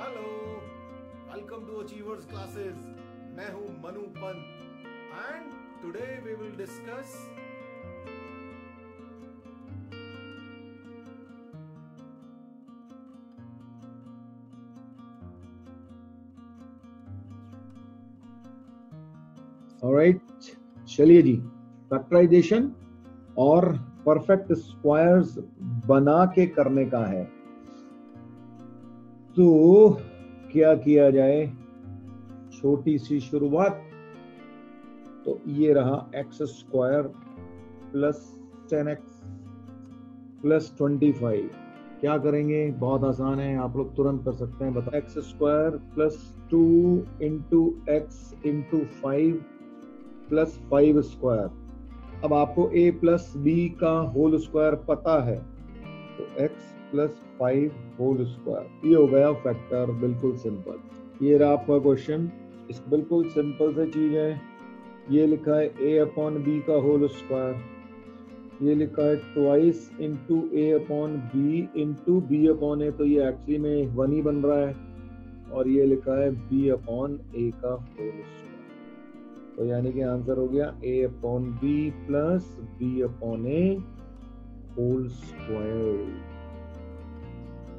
Hello, welcome to achievers classes. मैं हूं Manu Pant and today we will discuss alright, चलिए जी, फैक्टराइजेशन और परफेक्ट स्क्वायर्स बना के करने का है। तो क्या किया जाए, छोटी सी शुरुआत। तो ये रहा x square plus 10x plus 25। क्या करेंगे, बहुत आसान है, आप लोग तुरंत कर सकते हैं। बताओ, x square plus 2 into x into 5 plus 5 square. अब आपको a प्लस बी का होल स्क्वायर पता है, तो x प्लस 5 होल स्क्वायर, ये हो गया फैक्टर। बिल्कुल सिंपल। ये रहा आपका क्वेश्चन, इस बिल्कुल सिंपल से चीज है। ये लिखा है a अपॉन बी का होल स्क्वायर, ये लिखा है twice into a upon B into B upon A, तो ये एक्चुअली में 1 ही बन रहा है। और ये लिखा है b अपॉन ए का होल स्क्वायर, तो यानी कि आंसर हो गया a upon B plus B upon A whole square.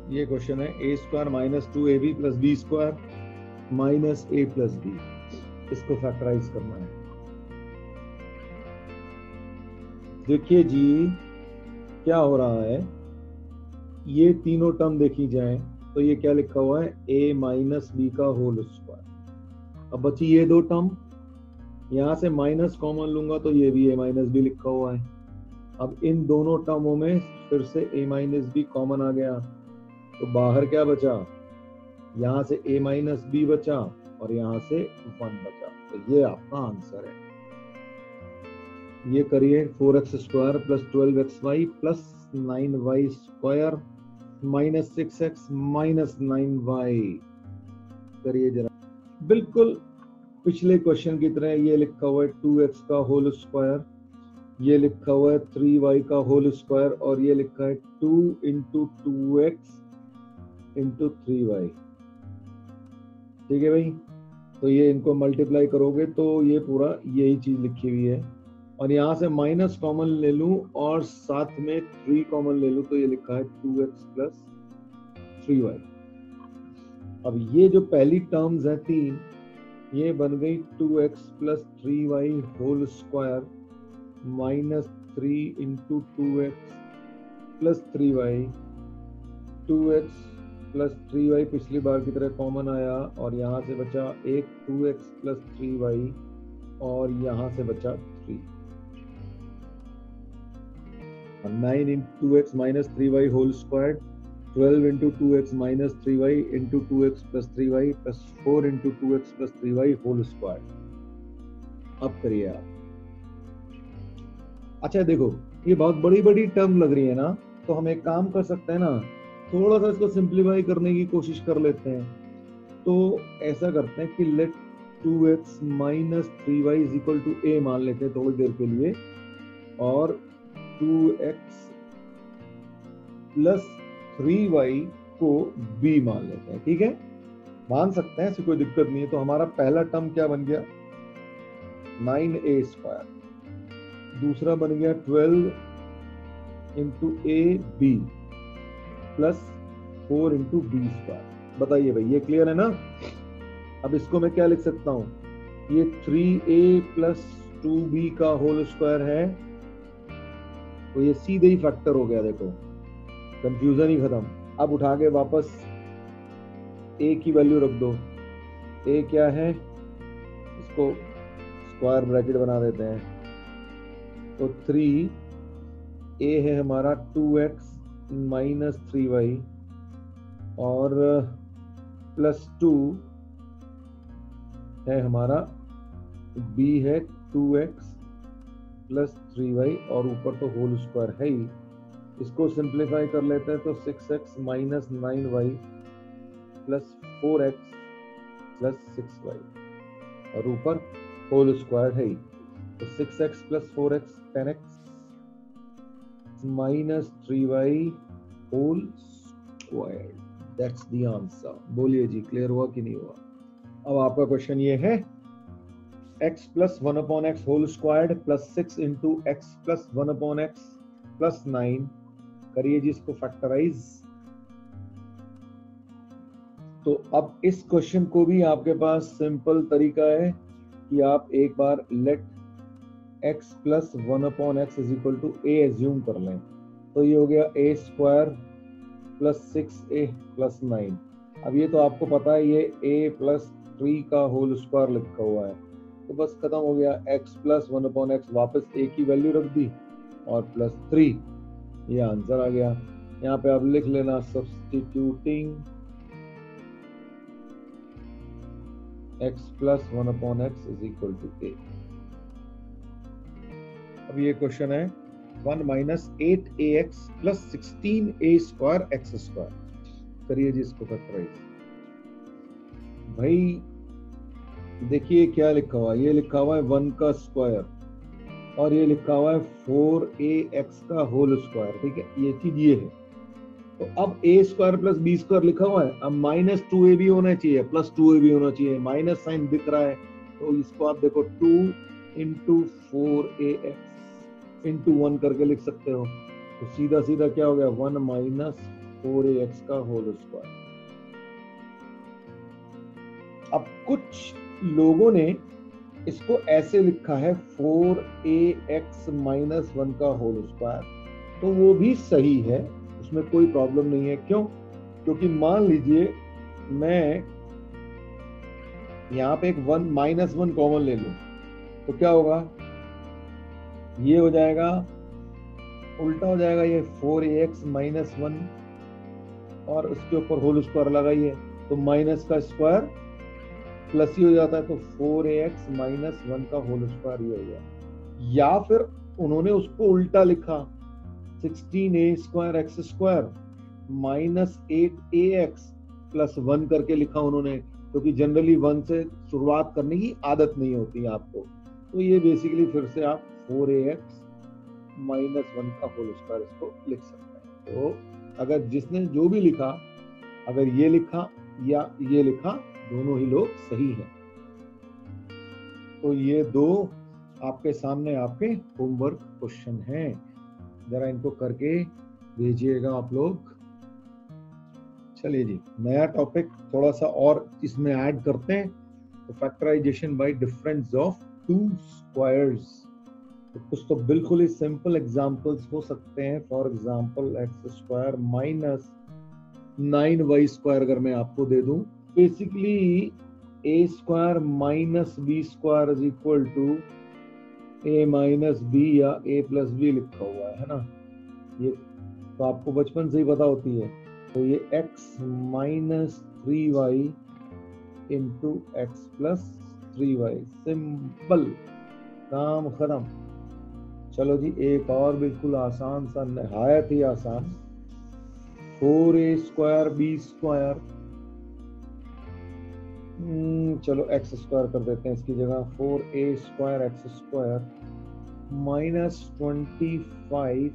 ये क्वेश्चन है a square minus 2ab plus B square minus a plus B, इसको फैक्टराइज करना है। देखिए जी, क्या हो रहा है, ये तीनों टर्म देखी जाए तो ये क्या लिखा हुआ है, a माइनस बी का होल स्क्वायर। अब बची ये दो टर्म, यहां से माइनस कॉमन लूंगा तो ये भी a माइनस बी लिखा हुआ है। अब इन दोनों टर्मों में फिर से a माइनस बी कॉमन आ गया, तो बाहर क्या बचा, यहां से a माइनस बी बचा और यहां से 1 बचा, तो ये आपका आंसर है। ये करिए, 4x square plus 12xy plus 9y square minus 6x minus 9y। करिए जरा, बिल्कुल पिछले क्वेश्चन की तरह। ये लिखा हुआ है 2x का होल स्क्वायर, ये लिखा हुआ है 3y का होल स्क्वायर, और ये लिखा है 2 इंटू 2x इंटू 3y। ठीक है भाई, तो ये इनको मल्टीप्लाई करोगे तो ये पूरा यही चीज लिखी हुई है। और यहाँ से माइनस कॉमन ले लूं और साथ में 3 कॉमन ले लूं, तो ये लिखा है 2x प्लस 3y। अब ये जो पहली टर्म्स है 3, ये बन गई 2x plus 3y whole square minus 3 into 2x plus 3y। 2x plus 3y पिछली बार की तरह कॉमन आया और यहाँ से बचा एक 2x प्लस 3y और यहाँ से बचा 3। 9 into 2x minus 3y whole square, 12 into 2x minus 3y into 2x plus 3y plus 4 into 2x plus 3y whole square. अब करिए आप। अच्छा देखो, ये बहुत बड़ी बड़ी टर्म लग रही है ना, तो हम एक काम कर सकते हैं ना, थोड़ा सा इसको सिंप्लीफाई करने की कोशिश कर लेते हैं। तो ऐसा करते हैं कि let 2x minus 3y is equal to a मान लेते हैं थोड़ी देर के लिए, और 2x प्लस 3y को b मान लेते हैं। ठीक है, मान सकते हैं, ऐसी कोई दिक्कत नहीं है। तो हमारा पहला टर्म क्या बन गया, 9a स्क्वायर, दूसरा बन गया 12 into A B plus 4 into B square. बताइए भाई, ये क्लियर है ना। अब इसको मैं क्या लिख सकता हूं, ये 3a प्लस 2b का होल स्क्वायर है, तो ये सीधे ही फैक्टर हो गया। देखो, कंफ्यूजन ही खत्म। अब उठा के वापस a की वैल्यू रख दो। a क्या है, इसको स्क्वायर ब्रैकेट बना देते हैं, तो 3a है हमारा 2x माइनस 3y और प्लस 2 है हमारा, b है 2x प्लस 3y और ऊपर तो होल स्क्वायर है ही। इसको सिंप्लीफाई कर लेते हैं तो 6x minus 9y plus 4x plus 6y और ऊपर होल स्क्वायर है ही, तो 6x plus 4x 10x minus 3y whole square. That's the answer. बोलिए जी, क्लियर हुआ कि नहीं हुआ? अब आपका क्वेश्चन ये है, x plus 1 upon x whole squared plus 6 into x plus 1 upon x plus 9, करिए जी इसको फैक्टराइज। तो अब इस क्वेश्चन को भी आपके पास सिंपल तरीका है कि आप एक बार let x plus 1 upon x is equal to a assume कर लें। तो ये हो गया a square plus 6a plus 9। अब ये तो आपको पता है ये a प्लस 3 का होल स्क्वायर लिखा हुआ है, तो बस खत्म हो गया। x प्लस 1 अपॉन एक्स, वापस a की वैल्यू रख दी और प्लस 3, ये आंसर आ गया। यहाँ पे आप लिख लेना substituting x plus 1 upon X is equal to a। अब ये क्वेश्चन है 1 minus 8ax plus 16a square X square, करिए जी इसको फैक्टराइज। भाई देखिए क्या लिखा हुआ है, ये लिखा हुआ है 1 का स्क्वायर और ये लिखा हुआ है 4ax का होल स्क्वायर, ठीक है, ये चीज ये है। तो अब a square plus b square लिखा हुआ है, अब माइनस 2a भी होना चाहिए प्लस 2a भी होना चाहिए, माइनस साइन दिख रहा है, तो इसको आप देखो 2 इंटू 4ax इंटू 1 करके लिख सकते हो। तो सीधा सीधा क्या हो गया, 1 माइनस 4ax का होल स्क्वायर। अब कुछ लोगों ने इसको ऐसे लिखा है 4ax माइनस 1 का होल स्क्वायर, तो वो भी सही है, उसमें कोई प्रॉब्लम नहीं है। क्यों? क्योंकि मान लीजिए मैं यहाँ पे एक 1 माइनस 1 कॉमन ले लूं, तो क्या होगा, ये हो जाएगा, उल्टा हो जाएगा, ये 4ax माइनस 1 और उसके ऊपर होल स्क्वायर लगाइए तो माइनस का स्क्वायर प्लस ही हो जाता है, तो 4ax माइनस 1 का होल स्क्वायर ये हो गया। या फिर उन्होंने उसको उल्टा लिखा, 16a square X square minus 8ax plus 1 करके लिखा उन्होंने, क्योंकि जनरली 1 से शुरुआत करने की आदत नहीं होती है आपको। तो ये बेसिकली फिर से आप 4ax माइनस 1 का होल स्क्वायर इसको लिख सकते हैं। तो अगर जिसने जो भी लिखा, अगर ये लिखा या ये लिखा, दोनों ही लोग सही हैं। तो ये दो आपके सामने आपके होमवर्क क्वेश्चन हैं, जरा इनको करके भेजिएगा आप लोग। चलिए जी, नया टॉपिक थोड़ा सा और इसमें ऐड करते हैं, तो factorisation by difference of two squares. तो कुछ तो बिल्कुल ही सिंपल एग्जांपल्स हो सकते हैं, for example X square minus 9y square अगर मैं आपको दे दूं, basically a square minus b square is equal to a minus b या a प्लस b लिखा हुआ है ना, ये तो आपको बचपन से ही पता होती है। तो ये x minus 3y into x plus 3y, simple, काम खत्म। चलो जी एक और बिल्कुल आसान सा, नहायत ही आसान, 4a स्क्वायर b स्क्वायर, चलो एक्स स्क्वायर कर देते हैं इसकी जगह, 4a square X square minus 25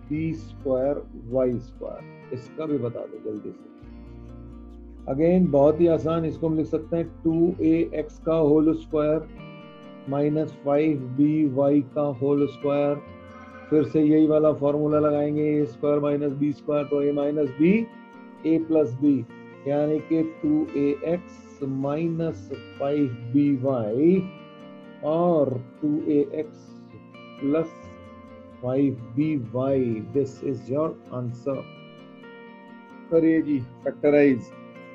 b square y square, इसका भी बता दो जल्दी से। अगेन बहुत ही आसान, इसको हम लिख सकते हैं 2ax का होल स्क्वायर माइनस 5by का होल स्क्वायर, फिर से यही वाला फॉर्मूला लगाएंगे, a square minus b square, तो a minus b a plus b, यानी कि 2ax माइनस 5by और 2ax plus 5by, this is your answer. करिए जी factorise,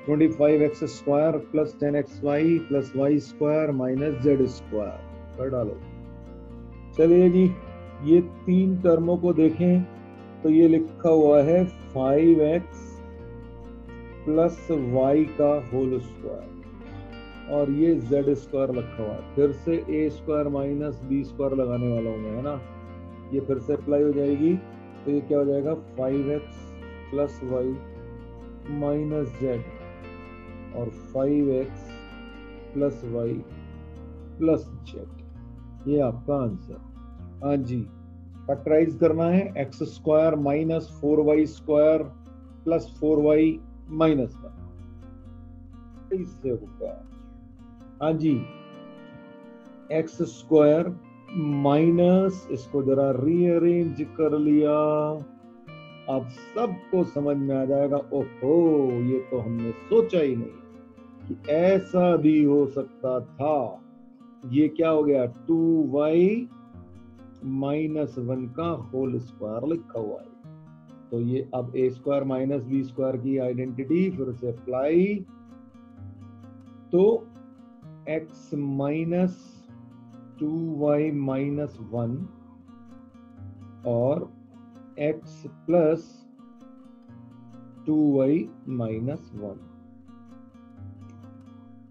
25x square plus 10xy plus y square minus z square कर डालो। चलिए जी, ये तीन टर्मों को देखें तो ये लिखा हुआ है 5x प्लस y का होल स्क्वायर और ये z स्क्वायर रखा हुआ है। फिर से a square minus b square लगाने वाला हूँ मैं, है ना, ये फिर से अप्लाई हो जाएगी, तो ये क्या हो जाएगा 5x plus y minus z और 5x plus y plus z, ये आपका आंसर। हाँ जी, फैक्टराइज करना है, x square minus 4y square plus 4y minus का, इससे होगा हाँ जी एक्स स्क्वायर माइनस, इसको जरा रीअरेंज कर लिया, अब सबको समझ में आ जाएगा, ओहो ये तो हमने सोचा ही नहीं कि ऐसा भी हो सकता था। ये क्या हो गया 2y माइनस 1 का होल स्क्वायर लिखा हुआ है। तो ये अब a square minus B square की आइडेंटिटी फिर से अप्लाई, तो x माइनस 2y माइनस 1 और x प्लस 2y माइनस 1,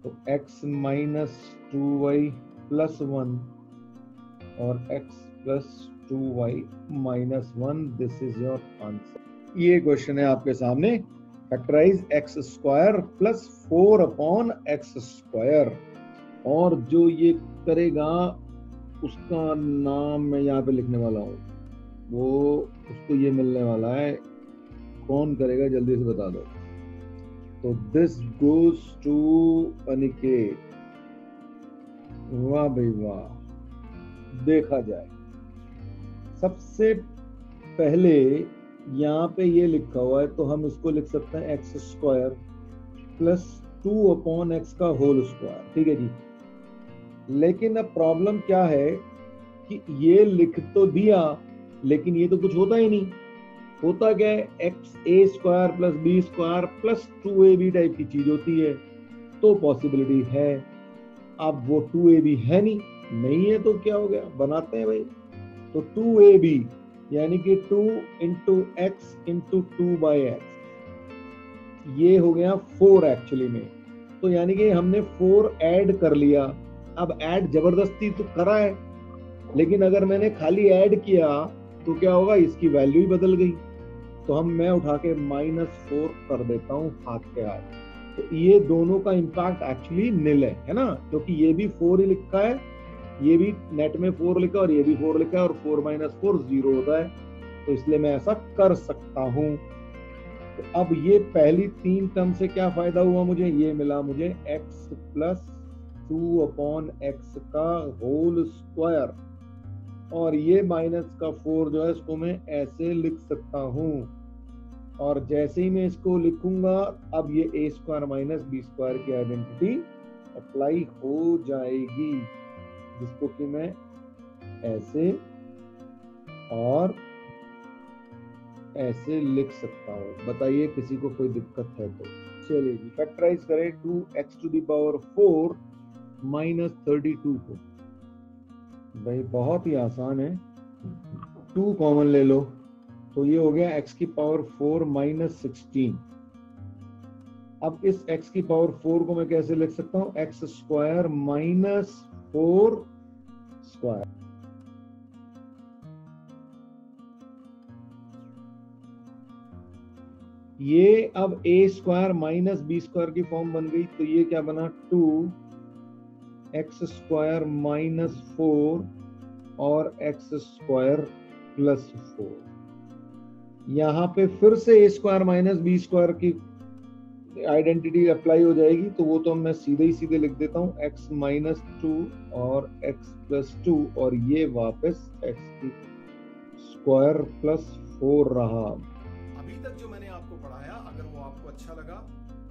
तो x माइनस 2y प्लस 1 और x plus 2y minus 1, this is your answer. ये क्वेश्चन है आपके सामने, factorise x square plus 4 upon x square, और जो ये करेगा उसका नाम मैं यहाँ पे लिखने वाला हूँ, वो उसको ये मिलने वाला है, कौन करेगा जल्दी से बता दो। तो दिस गोज टू अनिकेत, वाह भाई वाह, देखा जाए। सबसे पहले यहाँ पे ये लिखा हुआ है तो हम इसको लिख सकते हैं x square plus 2 upon x का होल स्क्वायर, ठीक है जी। लेकिन अब प्रॉब्लम क्या है कि ये लिख तो दिया लेकिन ये तो कुछ होता ही नहीं। होता क्या है, X A square plus B square plus 2ab type की चीज होती है, तो पॉसिबिलिटी है। अब वो 2ab है नहीं है तो क्या हो गया, बनाते हैं भाई। तो 2ab यानी कि 2 into x into 2 by x, ये हो गया 4 एक्चुअली में। तो यानी कि हमने 4 ऐड कर लिया। अब ऐड जबरदस्ती तो करा है, लेकिन अगर मैंने खाली ऐड किया तो क्या होगा, इसकी वैल्यू ही बदल गई। तो मैं उठा के -4 कर देता हूँ हाथ के हाथ, तो ये दोनों का इम्पैक्ट एक्चुअली निल है ना, क्योंकि ये भी 4 ही लिखा है, ये भी नेट में 4 लिखा है और ये भी 4 लिखा है, और 4 - 4 0 होता है, तो इसलिए मैं ऐसा कर सकता हूँ। तो अब ये पहली 3 टर्म से क्या फायदा हुआ मुझे, ये मिला मुझे x प्लस 2 अपॉन एक्स का होल स्क्वायर, और ये माइनस का 4 जो है इसको मैं ऐसे लिख सकता हूँ, और जैसे ही मैं इसको लिखूंगा अब ये a square minus B square की आइडेंटिटी अप्लाई हो जाएगी, जिसको कि मैं ऐसे और ऐसे लिख सकता हूँ। बताइए किसी को कोई दिक्कत है तो। चलिए जी, फैक्टराइज करें 2x to the power 4 minus 32 को। भाई बहुत ही आसान है, 2 कॉमन ले लो तो ये हो गया x की पावर 4 माइनस 16। अब इस x की पावर 4 को मैं कैसे लिख सकता हूँ, x स्क्वायर माइनस 4 स्क्वायर। ये अब a square minus B square की फॉर्म बन गई, तो ये क्या बना 2x स्क्वायर माइनस 4 और x स्क्वायर प्लस 4। यहाँ पे फिर से a square minus B square की आइडेंटिटी अप्लाई हो जाएगी, तो वो तो मैं सीधे लिख देता हूँ x माइनस 2 और x प्लस 2, और ये वापस x की स्क्वायर प्लस 4 रहा। अभी तक जो मैंने आपको पढ़ाया अगर वो आपको अच्छा लगा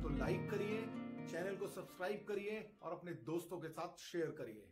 तो लाइक करिए, चैनल को सब्सक्राइब करिए और अपने दोस्तों के साथ शेयर करिए।